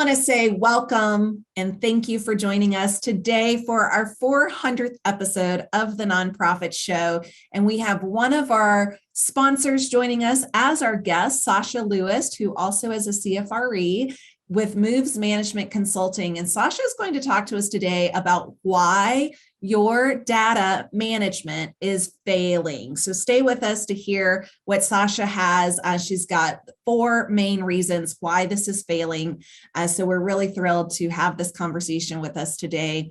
want to say welcome and thank you for joining us today for our 400th episode of the Nonprofit Show. And we have one of our sponsors joining us as our guest, Sasha Lewis, who also is a CFRE with Moves Management Consulting. And Sasha is going to talk to us today about why your data management is failing. So stay with us to hear what Sasha has. She's got 4 main reasons why this is failing. So we're really thrilled to have this conversation with us today.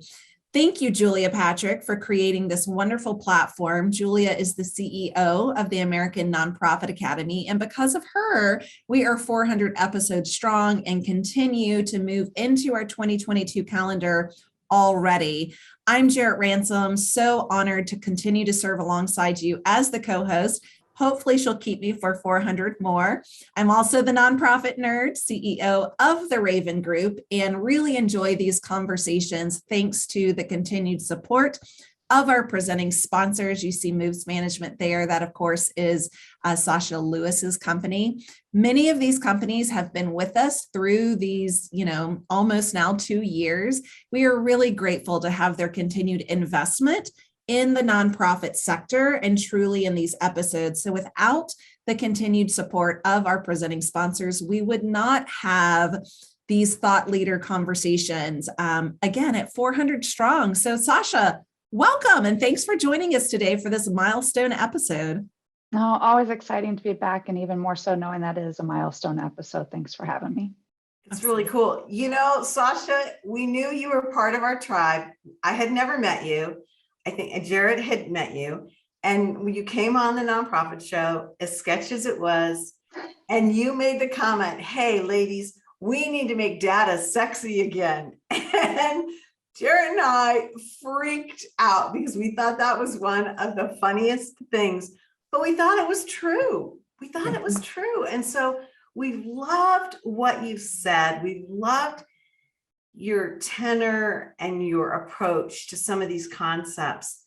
Thank you, Julia Patrick, for creating this wonderful platform. Julia is the CEO of the American Nonprofit Academy, and because of her, we are 400 episodes strong and continue to move into our 2022 calendar already. I'm Jarrett Ransom, so honored to continue to serve alongside you as the co-host. Hopefully she'll keep me for 400 more. I'm also the nonprofit nerd, CEO of the Raven Group, and really enjoy these conversations thanks to the continued support of our presenting sponsors. You see Moves Management there. That, of course, is Sasha Lewis's company. Many of these companies have been with us through these, almost now 2 years. We are really grateful to have their continued investment in the nonprofit sector and truly in these episodes. So without the continued support of our presenting sponsors, we would not have these thought leader conversations, again, at 400 strong. So Sasha, welcome and thanks for joining us today for this milestone episode. No, always exciting to be back, and even more so knowing that it is a milestone episode. Thanks for having me. It's really cool. Sasha, we knew you were part of our tribe. I had never met you. I think Jared had met you, and when you came on the Nonprofit Show, as sketchy as it was, and you made the comment, hey, ladies, we need to make data sexy again. And Jared and I freaked out because we thought that was one of the funniest things, but we thought it was true. And so we've loved what you've said. We've loved your tenor and your approach to some of these concepts.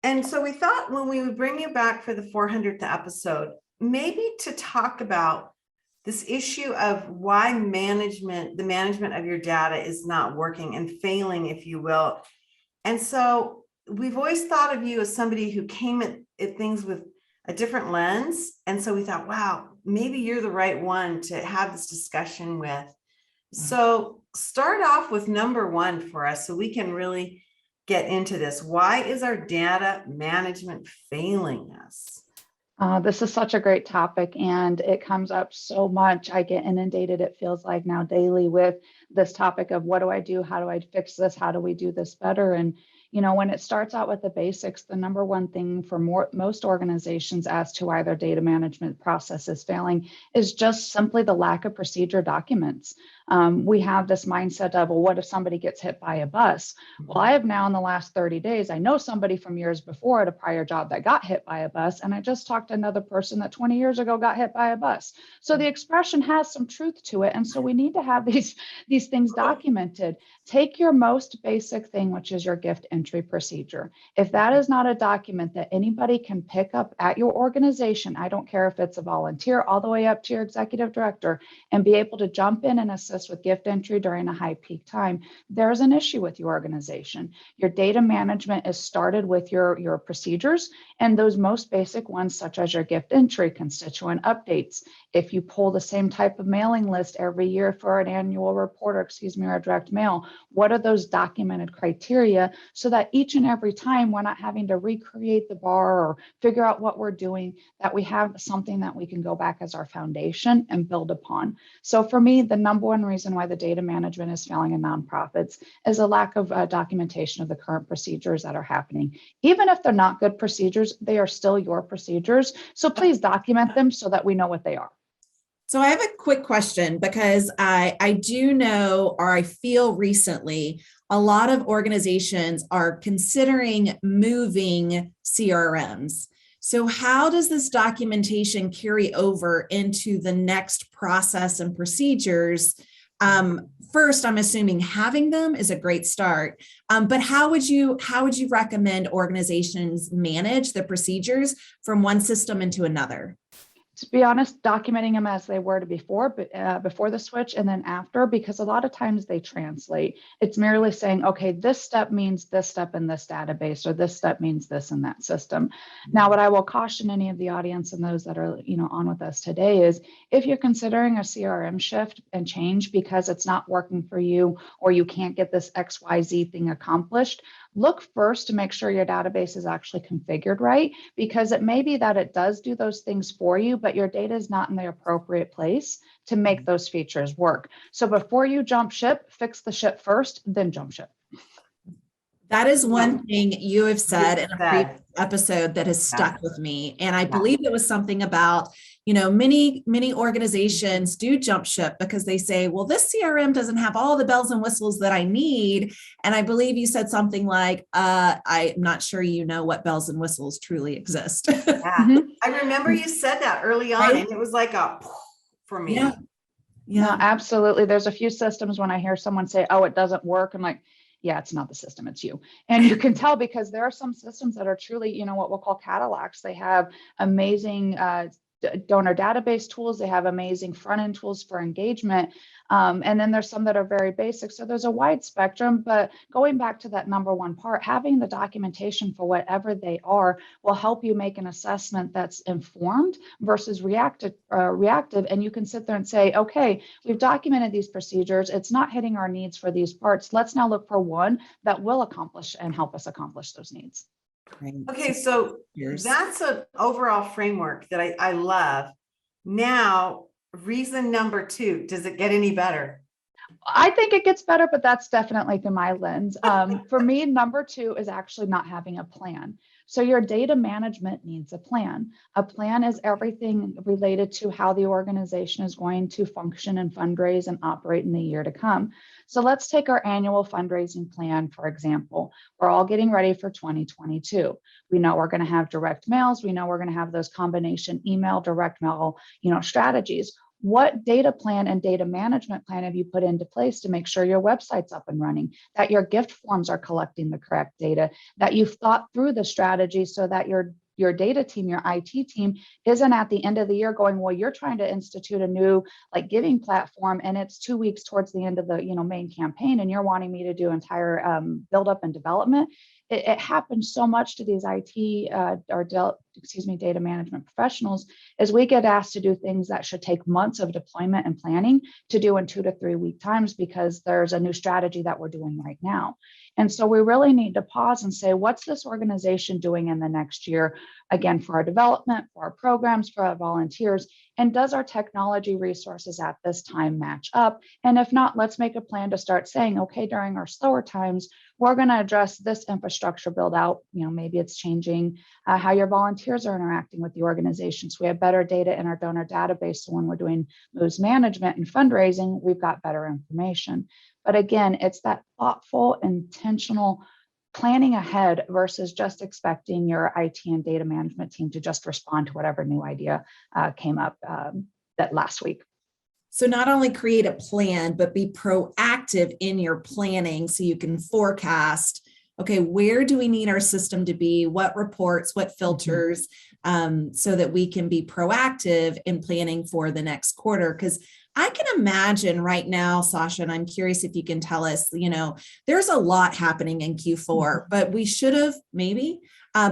And so we thought when we would bring you back for the 400th episode, maybe to talk about this issue of why the management of your data is not working and failing, if you will. And so we've always thought of you as somebody who came at things with a different lens. And so we thought, wow, maybe you're the right one to have this discussion with. So start off with number 1 for us so we can really get into this. Why is our data management failing us? This is such a great topic, and it comes up so much. I get inundated, it feels like now daily, with this topic of what do I do? How do I fix this? How do we do this better? And when it starts out with the basics, the number one thing for most organizations as to why their data management process is failing is just simply the lack of procedure documents. We have this mindset of, well, what if somebody gets hit by a bus? Well, I have now in the last 30 days, I know somebody from years before at a prior job that got hit by a bus. And I just talked to another person that 20 years ago got hit by a bus. So the expression has some truth to it. And so we need to have these things documented. Take your most basic thing, which is your gift entry procedure. If that is not a document that anybody can pick up at your organization, I don't care if it's a volunteer all the way up to your executive director, and be able to jump in and assist with gift entry during a high peak time, there's an issue with your organization. Your data management is started with your procedures, and those most basic ones, such as your gift entry, constituent updates. If you pull the same type of mailing list every year for an annual report, or a direct mail, what are those documented criteria so that each and every time we're not having to recreate the bar or figure out what we're doing, that we have something that we can go back as our foundation and build upon. So for me, the number one reason why the data management is failing in nonprofits is a lack of documentation of the current procedures that are happening. Even if they're not good procedures, they are still your procedures. So please document them so that we know what they are. So I have a quick question, because I do know, or I feel recently, a lot of organizations are considering moving CRMs. So how does this documentation carry over into the next process and procedures? First, I'm assuming having them is a great start, but how would you recommend organizations manage the procedures from one system into another? To be honest, documenting them as they were to before, but before the switch and then after, because a lot of times they translate. It's merely saying, okay, this step means this step in this database, or this step means this in that system. Now, what I will caution any of the audience and those that are, on with us today is, if you're considering a CRM shift and change because it's not working for you, or you can't get this XYZ thing accomplished, look first to make sure your database is actually configured right, because it may be that it does do those things for you, but your data is not in the appropriate place to make those features work. So before you jump ship, fix the ship first, then jump ship. That is one thing you have said in a previous Said. episode that has stuck with me. And I Yeah. believe it was something about, many organizations do jump ship because they say, well, this CRM doesn't have all the bells and whistles that I need. And I believe you said something like, I'm not sure you know what bells and whistles truly exist. Yeah. I remember you said that early on, Right? and it was like a for me. Yeah. No, absolutely. There's a few systems when I hear someone say, oh, it doesn't work, I'm like, yeah, it's not the system, it's you. And you can tell, because there are some systems that are truly, what we'll call Cadillacs. They have amazing donor database tools. They have amazing front end tools for engagement. And then there's some that are very basic. So there's a wide spectrum, but going back to that number one part, having the documentation for whatever they are will help you make an assessment that's informed versus reactive. And you can sit there and say, okay, we've documented these procedures. It's not hitting our needs for these parts. Let's now look for one that will accomplish and help us accomplish those needs. Okay, so that's an overall framework that I love. Now, reason number 2, does it get any better? I think it gets better, but that's definitely through my lens. For me, number 2 is actually not having a plan. So your data management needs a plan. A plan is everything related to how the organization is going to function and fundraise and operate in the year to come. So let's take our annual fundraising plan, for example. We're all getting ready for 2022. We know we're going to have direct mails. We know we're going to have those combination email, direct mail, strategies. What data plan and data management plan have you put into place to make sure your website's up and running, that your gift forms are collecting the correct data, that you've thought through the strategy so that your data team, your IT team isn't at the end of the year going, well, you're trying to institute a new giving platform and it's 2 weeks towards the end of the main campaign and you're wanting me to do entire build up and development. It happens so much to these data management professionals, as we get asked to do things that should take months of deployment and planning to do in 2 to 3 week times because there's a new strategy that we're doing right now. And so we really need to pause and say, what's this organization doing in the next year? Again, for our development, for our programs, for our volunteers, and does our technology resources at this time match up? And if not, let's make a plan to start saying, okay, during our slower times, we're going to address this infrastructure build out. Maybe it's changing how your volunteers are interacting with the organization. So we have better data in our donor database. So when we're doing moves management and fundraising, we've got better information. But again, it's that thoughtful, intentional planning ahead versus just expecting your IT and data management team to just respond to whatever new idea came up that last week. So not only create a plan, but be proactive in your planning so you can forecast, okay, where do we need our system to be? What reports, what filters, so that we can be proactive in planning for the next quarter? Because I can imagine right now, Sasha, and I'm curious if you can tell us, there's a lot happening in Q4, but we should have maybe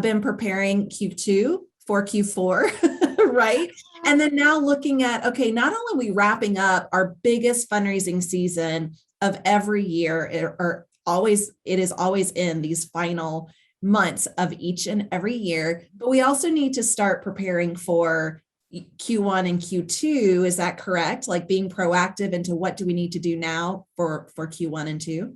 been preparing Q2 for Q4, right? And then now looking at, okay, not only are we wrapping up our biggest fundraising season of every year, it is always in these final months of each and every year, but we also need to start preparing for Q1 and Q2. Is that correct? Like being proactive into what do we need to do now for Q1 and 2?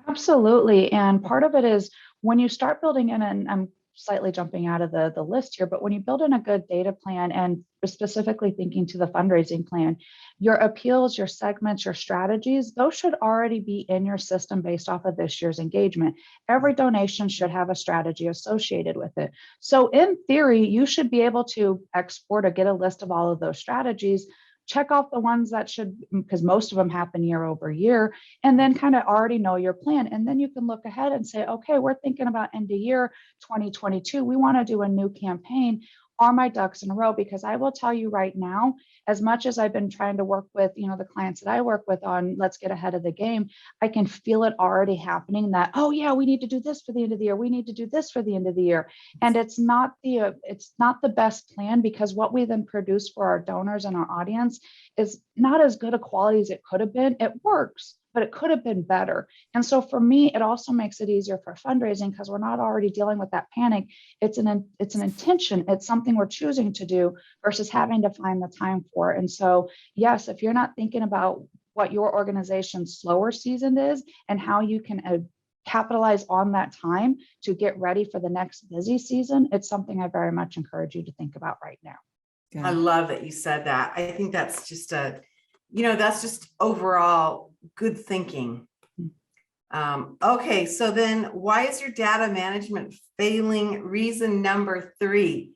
Absolutely. And part of it is when you start building in, and I'm slightly jumping out of the list here, but when you build in a good data plan and specifically thinking to the fundraising plan, your appeals, your segments, your strategies, those should already be in your system based off of this year's engagement. Every donation should have a strategy associated with it. So in theory, you should be able to export or get a list of all of those strategies, check off the ones that should, because most of them happen year over year, and then kind of already know your plan. And then you can look ahead and say, okay, we're thinking about end of year 2022. We want to do a new campaign. are my ducks in a row? Because I will tell you right now, as much as I've been trying to work with, the clients that I work with on let's get ahead of the game, I can feel it already happening that, oh yeah, we need to do this for the end of the year. We need to do this for the end of the year. And it's not the best plan, because what we then produce for our donors and our audience is not as good a quality as it could have been. It works, but it could have been better. And so for me, it also makes it easier for fundraising, because we're not already dealing with that panic. It's an intention. It's something we're choosing to do versus having to find the time for it. And so, yes, if you're not thinking about what your organization's slower season is and how you can capitalize on that time to get ready for the next busy season, it's something I very much encourage you to think about right now. I love that you said that. I think that's just that's just overall good thinking. Okay, so then why is your data management failing? Reason number 3.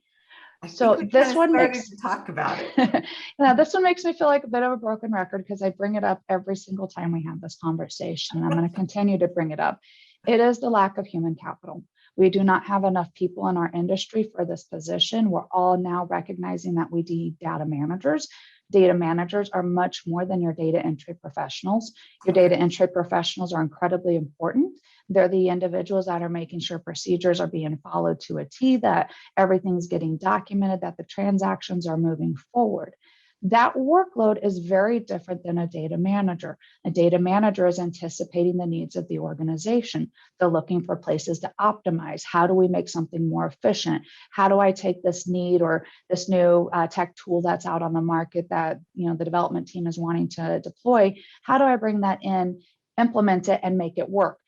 So this one makes to talk about it. Now, this one makes me feel like a bit of a broken record, because I bring it up every single time we have this conversation. I'm going to continue to bring it up. It is the lack of human capital. We do not have enough people in our industry for this position. We're all now recognizing that we need data managers. Data managers are much more than your data entry professionals. Your data entry professionals are incredibly important. They're the individuals that are making sure procedures are being followed to a T, that everything's getting documented, that the transactions are moving forward. That workload is very different than a data manager. A data manager is anticipating the needs of the organization. They're looking for places to optimize. How do we make something more efficient? How do I take this need or this new tech tool that's out on the market that the development team is wanting to deploy? How do I bring that in, implement it, and make it work?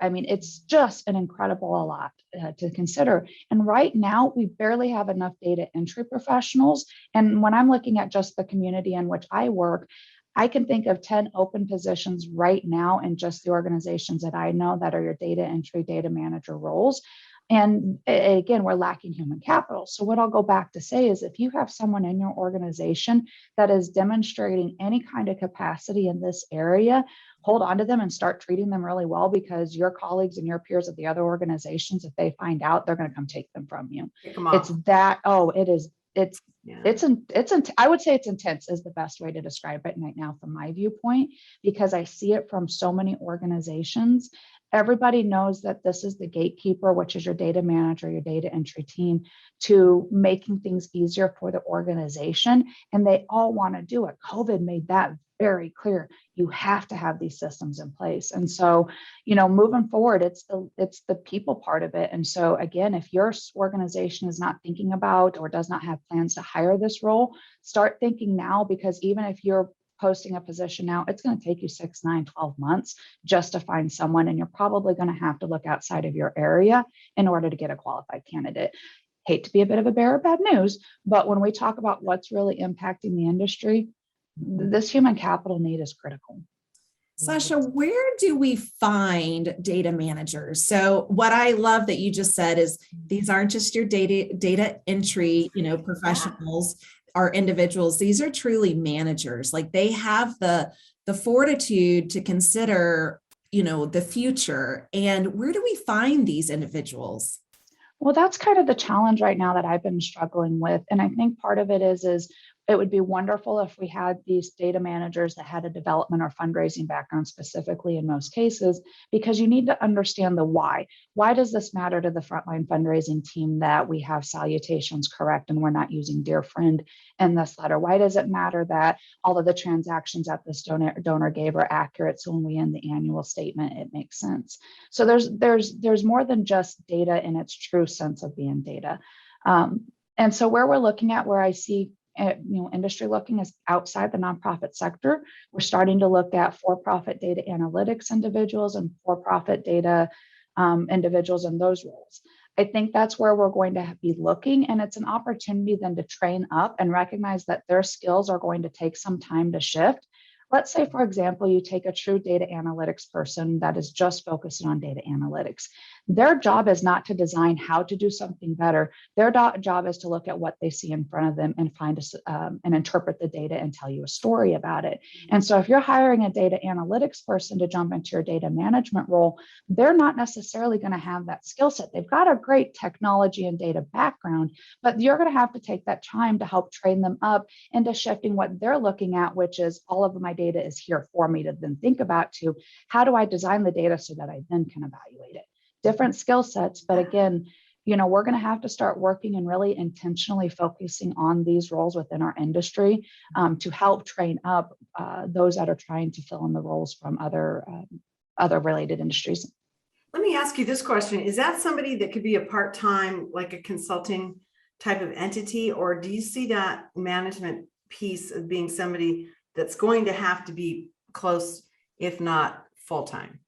It's just an incredible lot to consider. And right now, we barely have enough data entry professionals. And when I'm looking at just the community in which I work, I can think of 10 open positions right now in just the organizations that I know that are your data entry, data manager roles. And again, we're lacking human capital. So what I'll go back to say is, if you have someone in your organization that is demonstrating any kind of capacity in this area, hold on to them and start treating them really well, because your colleagues and your peers at the other organizations, if they find out, they're going to come take them from you. It's that, I would say it's intense is the best way to describe it right now from my viewpoint, because I see it from so many organizations. Everybody knows that this is the gatekeeper, which is your data manager, your data entry team, to making things easier for the organization. And they all want to do it. COVID made that very clear. You have to have these systems in place. And so, moving forward, it's the people part of it. And so again, if your organization is not thinking about or does not have plans to hire this role, start thinking now, because even if you're posting a position now, it's going to take you 6, 9, 12 months just to find someone. And you're probably going to have to look outside of your area in order to get a qualified candidate. Hate to be a bit of a bearer of bad news, but when we talk about what's really impacting the industry, this human capital need is critical. Sasha, where do we find data managers? So what I love that you just said is these aren't just your data entry, professionals are individuals. These are truly managers. Like, they have the fortitude to consider, the future. And where do we find these individuals? Well, that's kind of the challenge right now that I've been struggling with. And I think part of it is it would be wonderful if we had these data managers that had a development or fundraising background specifically in most cases, because you need to understand the why. Why does this matter to the frontline fundraising team that we have salutations correct and we're not using dear friend in this letter? Why does it matter that all of the transactions that this donor gave are accurate, so when we end the annual statement, it makes sense? So there's more than just data in its true sense of being data. And so where we're looking at, where I see industry looking is outside the nonprofit sector. We're starting to look at for-profit data analytics individuals and for-profit data individuals in those roles. I think that's where we're going to be looking, and it's an opportunity then to train up and recognize that their skills are going to take some time to shift. Let's say, for example, you take a true data analytics person that is just focusing on data analytics. Their job is not to design how to do something better. Their job is to look at what they see in front of them and and interpret the data and tell you a story about it. And so if you're hiring a data analytics person to jump into your data management role, they're not necessarily going to have that skill set. They've got a great technology and data background, but you're going to have to take that time to help train them up into shifting what they're looking at, which is all of my data is here for me to then think about to how do I design the data so that I then can evaluate it. Different skill sets, but again, we're going to have to start working and really intentionally focusing on these roles within our industry to help train up those that are trying to fill in the roles from other related industries. Let me ask you this question. Is that somebody that could be a part-time, like a consulting type of entity, or do you see that management piece of being somebody that's going to have to be close, if not full-time?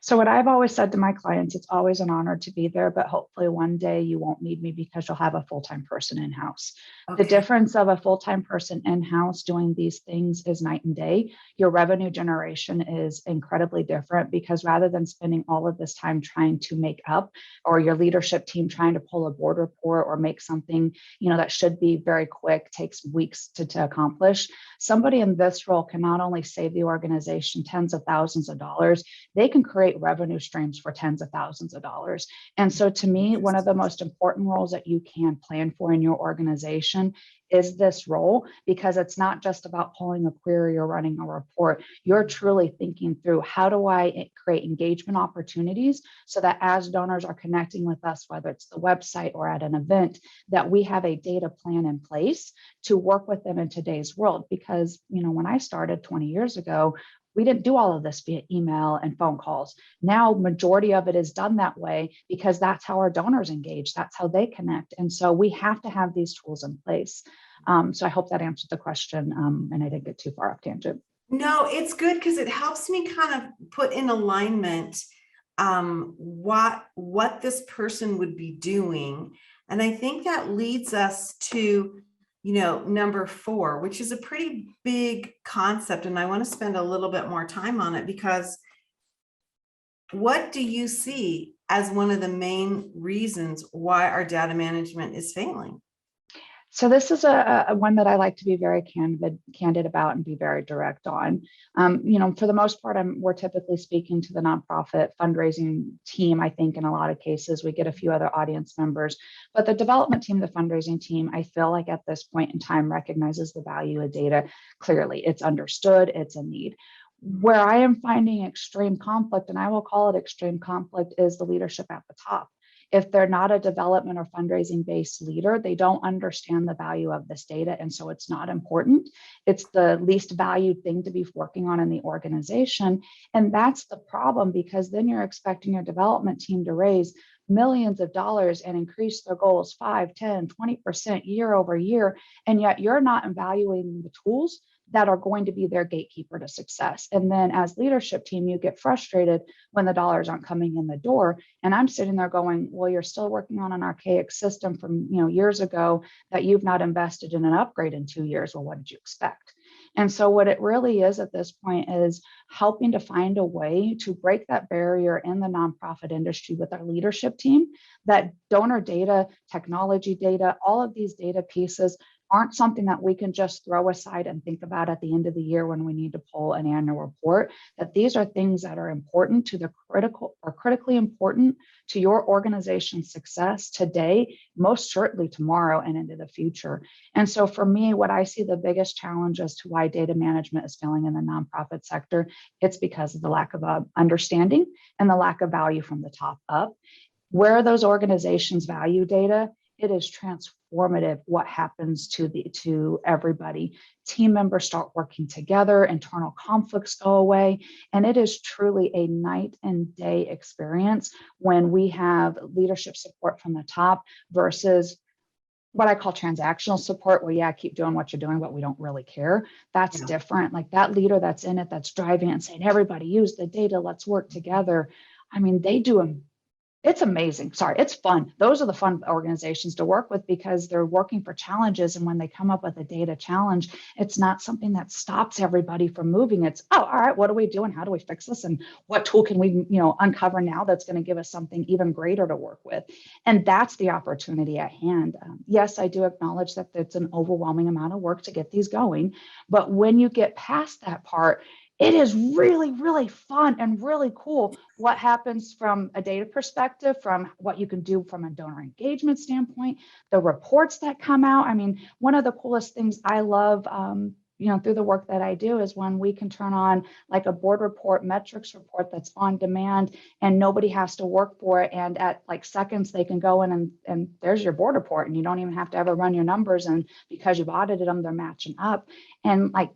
So what I've always said to my clients, it's always an honor to be there, but hopefully one day you won't need me because you'll have a full-time person in-house. Okay. The difference of a full-time person in-house doing these things is night and day. Your revenue generation is incredibly different because rather than spending all of this time trying to make up, or your leadership team trying to pull a board report or make something, that should be very quick, takes weeks to accomplish, somebody in this role can not only save the organization tens of thousands of dollars, they can create revenue streams for tens of thousands of dollars. And so to me, one of the most important roles that you can plan for in your organization is this role, because it's not just about pulling a query or running a report. You're truly thinking through, how do I create engagement opportunities so that as donors are connecting with us, whether it's the website or at an event, that we have a data plan in place to work with them in today's world. Because, when I started 20 years ago, we didn't do all of this via email and phone calls. Now, majority of it is done that way because that's how our donors engage. That's how they connect. And so we have to have these tools in place. So I hope that answered the question and I didn't get too far off tangent. No, it's good because it helps me kind of put in alignment what this person would be doing. And I think that leads us to number 4, which is a pretty big concept. And I want to spend a little bit more time on it, because what do you see as one of the main reasons why our data management is failing? So this is a one that I like to be very candid about and be very direct on. For the most part, we're typically speaking to the nonprofit fundraising team. I think in a lot of cases, we get a few other audience members, but the development team, the fundraising team, I feel like at this point in time recognizes the value of data clearly. It's understood, it's a need. Where I am finding extreme conflict, and I will call it extreme conflict, is the leadership at the top. If they're not a development or fundraising based leader, they don't understand the value of this data. And so it's not important. It's the least valued thing to be working on in the organization. And that's the problem, because then you're expecting your development team to raise millions of dollars and increase their goals 5, 10, 20% year over year. And yet you're not evaluating the tools that are going to be their gatekeeper to success. And then as leadership team, you get frustrated when the dollars aren't coming in the door. And I'm sitting there going, well, you're still working on an archaic system from years ago that you've not invested in an upgrade in 2 years. Well, what did you expect? And so what it really is at this point is helping to find a way to break that barrier in the nonprofit industry with our leadership team, that donor data, technology data, all of these data pieces aren't something that we can just throw aside and think about at the end of the year when we need to pull an annual report, that these are things that are important to the critically important to your organization's success today, most certainly tomorrow and into the future. And so for me, what I see the biggest challenge as to why data management is failing in the nonprofit sector, it's because of the lack of understanding and the lack of value from the top up. Where those organizations value data, it is transformative what happens to everybody. Team members start working together, internal conflicts go away, and it is truly a night and day experience when we have leadership support from the top versus what I call transactional support, where keep doing what you're doing, but we don't really care. That's different. Like that leader that's in it, that's driving it and saying, everybody use the data, let's work together. I mean, they do It's amazing. Sorry, it's fun. Those are the fun organizations to work with because they're working for challenges. And when they come up with a data challenge, it's not something that stops everybody from moving. It's, oh, all right, what do we do and how do we fix this? And what tool can we, uncover now that's going to give us something even greater to work with? And that's the opportunity at hand. Yes, I do acknowledge that it's an overwhelming amount of work to get these going. But when you get past that part, it is really, really fun and really cool what happens from a data perspective, from what you can do from a donor engagement standpoint, the reports that come out. I mean, one of the coolest things I love, through the work that I do is when we can turn on like a board report, metrics report that's on demand and nobody has to work for it. And at like seconds, they can go in and there's your board report and you don't even have to ever run your numbers. And because you've audited them, they're matching up. And like,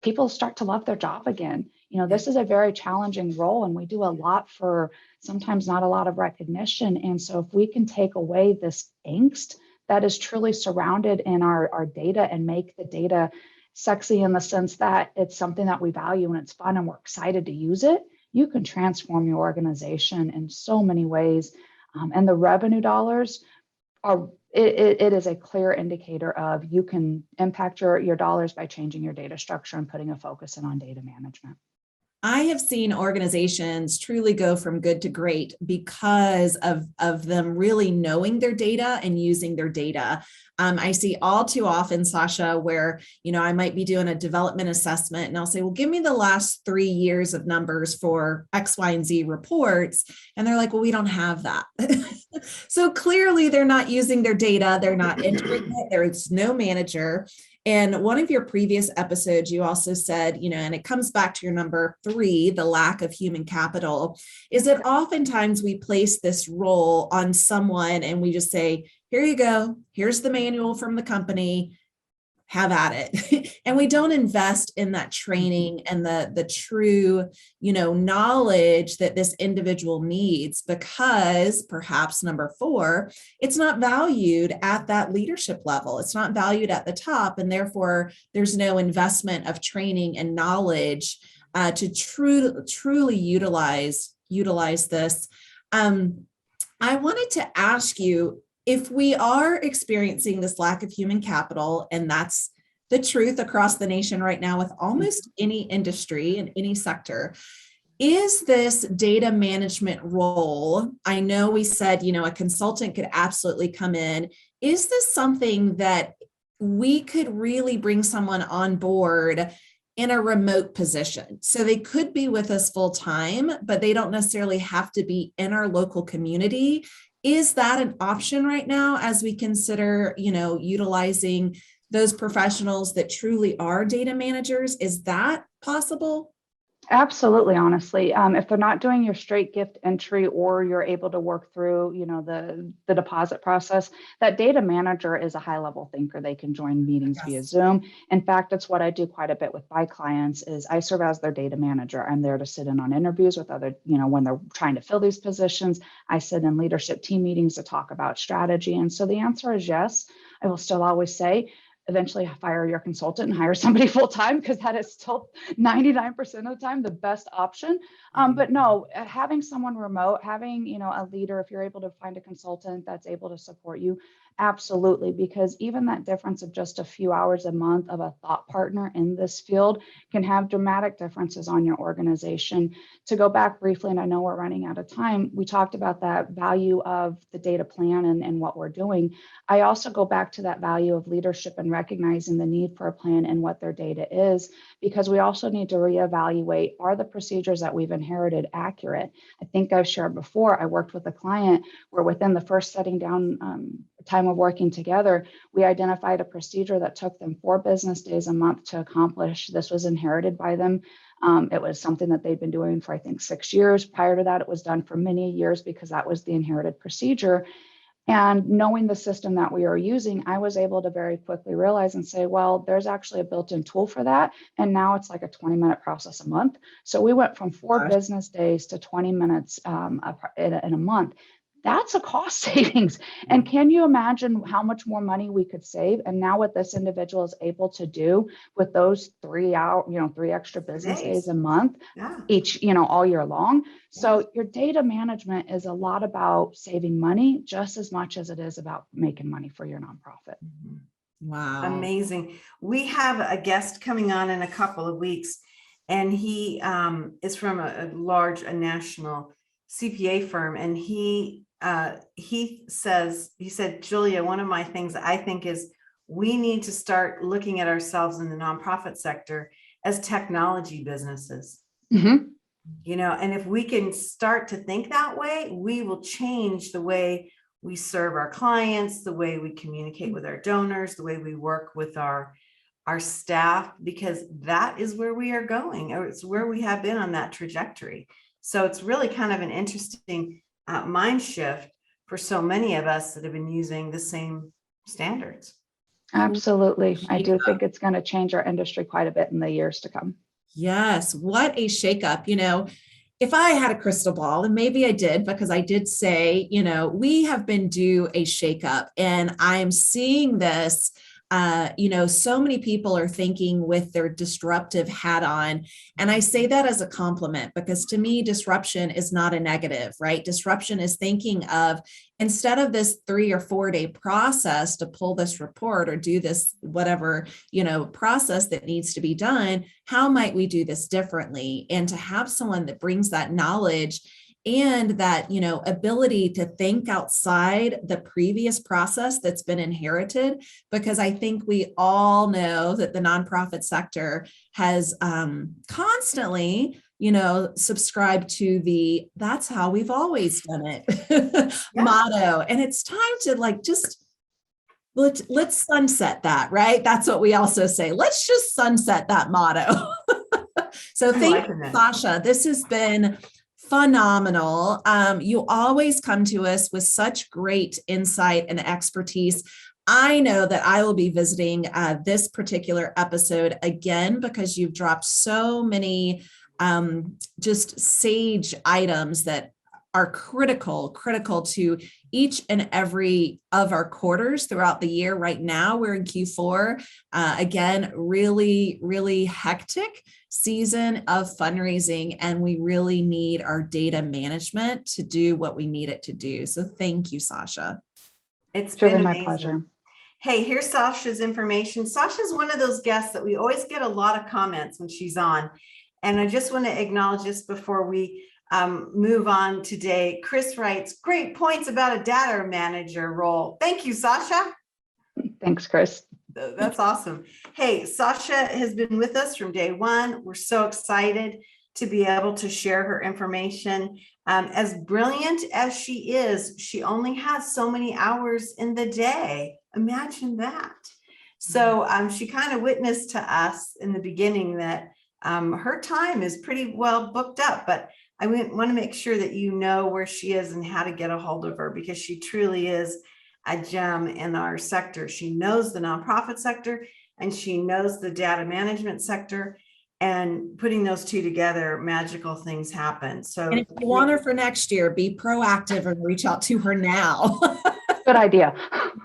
people start to love their job again. This is a very challenging role and we do a lot for sometimes not a lot of recognition. And so if we can take away this angst that is truly surrounded in our data and make the data sexy in the sense that it's something that we value and it's fun and we're excited to use it, you can transform your organization in so many ways. And the revenue dollars it is a clear indicator of you can impact your dollars by changing your data structure and putting a focus in on data management. I have seen organizations truly go from good to great because of them really knowing their data and using their data. I see all too often, Sasha, where, I might be doing a development assessment and I'll say, well, give me the last 3 years of numbers for X, Y, and Z reports. And they're like, well, we don't have that. So clearly they're not using their data. They're not entering it. There's no manager. And one of your previous episodes, you also said, and it comes back to your number 3, the lack of human capital, is that oftentimes we place this role on someone and we just say, here you go, here's the manual from the company, have at it. And we don't invest in that training and the true, knowledge that this individual needs because perhaps number 4, it's not valued at that leadership level. It's not valued at the top. And therefore there's no investment of training and knowledge to truly utilize this. I wanted to ask you, if we are experiencing this lack of human capital, and that's the truth across the nation right now with almost any industry and any sector, is this data management role? I know we said, a consultant could absolutely come in. Is this something that we could really bring someone on board in a remote position? So they could be with us full time, but they don't necessarily have to be in our local community. Is that an option right now as we consider, utilizing those professionals that truly are data managers? Is that possible? Absolutely, honestly. If they're not doing your straight gift entry or you're able to work through, the deposit process, that data manager is a high level thinker. They can join meetings via Zoom. In fact, it's what I do quite a bit with my clients is I serve as their data manager. I'm there to sit in on interviews with other, when they're trying to fill these positions. I sit in leadership team meetings to talk about strategy. And so the answer is yes. I will still always say, eventually fire your consultant and hire somebody full time because that is still 99% of the time the best option. But no, having someone remote, having a leader, if you're able to find a consultant that's able to support you, absolutely, because even that difference of just a few hours a month of a thought partner in this field can have dramatic differences on your organization. To go back briefly, and I know we're running out of time, we talked about that value of the data plan and what we're doing. I also go back to that value of leadership and recognizing the need for a plan and what their data is, because we also need to reevaluate, are the procedures that we've inherited accurate? I think I've shared before, I worked with a client where within the first setting down time of working together, we identified a procedure that took them 4 business days a month to accomplish. This was inherited by them. It was something that they'd been doing for, I think, 6 years. Prior to that, it was done for many years because that was the inherited procedure. And knowing the system that we are using, I was able to very quickly realize and say, well, there's actually a built-in tool for that. And now it's like a 20-minute process a month. So we went from 4 business days to 20 minutes in a month. that's a cost savings. And can you imagine how much more money we could save? And now what this individual is able to do with those 3 extra business days a month, each, all year long. So your data management is a lot about saving money just as much as it is about making money for your nonprofit. Wow. Amazing. We have a guest coming on in a couple of weeks, and he is from a national CPA firm. And he said, Julia, one of my things I think is we need to start looking at ourselves in the nonprofit sector as technology businesses. And if we can start to think that way, we will change the way we serve our clients, the way we communicate with our donors, the way we work with our staff, because that is where we are going, or it's where we have been on that trajectory. So it's really kind of an interesting mind shift for so many of us that have been using the same standards. Absolutely. I do think it's going to change our industry quite a bit in the years to come. Yes. What a shakeup. If I had a crystal ball, and maybe I did, because I did say, we have been due a shakeup, and I'm seeing this. So many people are thinking with their disruptive hat on. And I say that as a compliment, because to me, disruption is not a negative, right? Disruption is thinking of, instead of this 3 or 4 day process to pull this report or do this, whatever, process that needs to be done, how might we do this differently? And to have someone that brings that knowledge and that, ability to think outside the previous process that's been inherited, because I think we all know that the nonprofit sector has constantly, subscribed to the "that's how we've always done it" motto. And it's time to let's sunset that, right? That's what we also say. Let's just sunset that motto. So thank you, Sasha. This has been phenomenal. You always come to us with such great insight and expertise. I know that I will be visiting this particular episode again, because you've dropped so many just sage items that are critical to each and every of our quarters throughout the year. Right now, we're in Q4. Again, really, really hectic season of fundraising, and we really need our data management to do what we need it to do. So thank you, Sasha. It's been my pleasure. Hey, here's Sasha's information. Sasha's one of those guests that we always get a lot of comments when she's on. And I just want to acknowledge this before we move on today. Chris writes, great points about a data manager role. Thank you, Sasha. Thanks, Chris. That's awesome. Hey, Sasha has been with us from day one. We're so excited to be able to share her information. As brilliant as she is, she only has so many hours in the day. Imagine that. So she kind of witnessed to us in the beginning that her time is pretty well booked up, but I want to make sure that you know where she is and how to get a hold of her, because she truly is a gem in our sector. She knows the nonprofit sector and she knows the data management sector, and putting those two together, magical things happen. So and if you want her for next year, be proactive and reach out to her now. Good idea.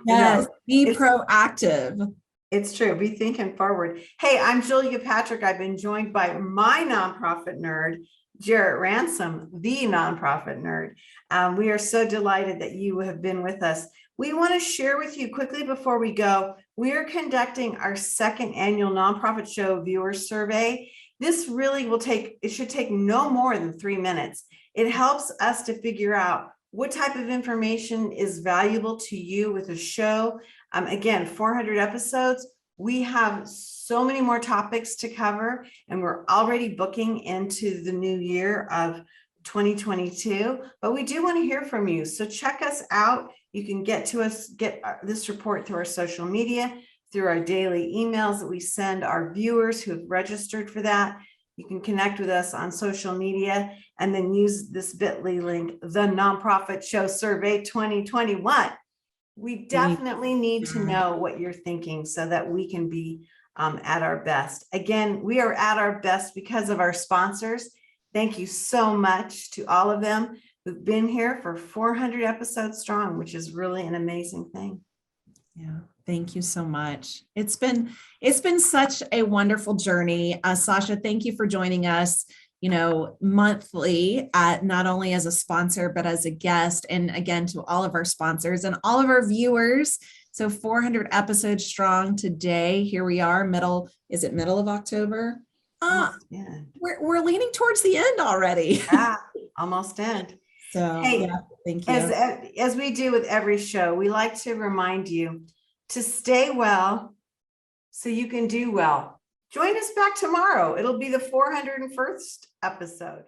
Yes, be proactive. It's true. Be thinking forward. Hey, I'm Julia Patrick. I've been joined by my nonprofit nerd, Jarrett Ransom, the nonprofit nerd. We are so delighted that you have been with us. We want to share with you quickly before we go, we are conducting our second annual Nonprofit Show viewer survey. This really it should take no more than 3 minutes. It helps us to figure out what type of information is valuable to you with the show. Again, 400 episodes. We have so many more topics to cover, and we're already booking into the new year of 2022, but we do want to hear from you. So check us out. You can get this report through our social media, through our daily emails that we send our viewers who have registered for that. You can connect with us on social media and then use this bit.ly link, the Nonprofit Show Survey 2021. We definitely need to know what you're thinking so that we can be at our best. Again, we are at our best because of our sponsors. Thank you so much to all of them who've been here for 400 episodes strong, which is really an amazing thing. Yeah, thank you so much. It's been such a wonderful journey. Sasha, thank you for joining us, monthly, not only as a sponsor, but as a guest. And again, to all of our sponsors and all of our viewers. So 400 episodes strong today. Here we are, middle of October? We're leaning towards the end already. Yeah, almost end. So hey, yeah, thank you. As we do with every show, we like to remind you to stay well so you can do well. Join us back tomorrow. It'll be the 401st episode.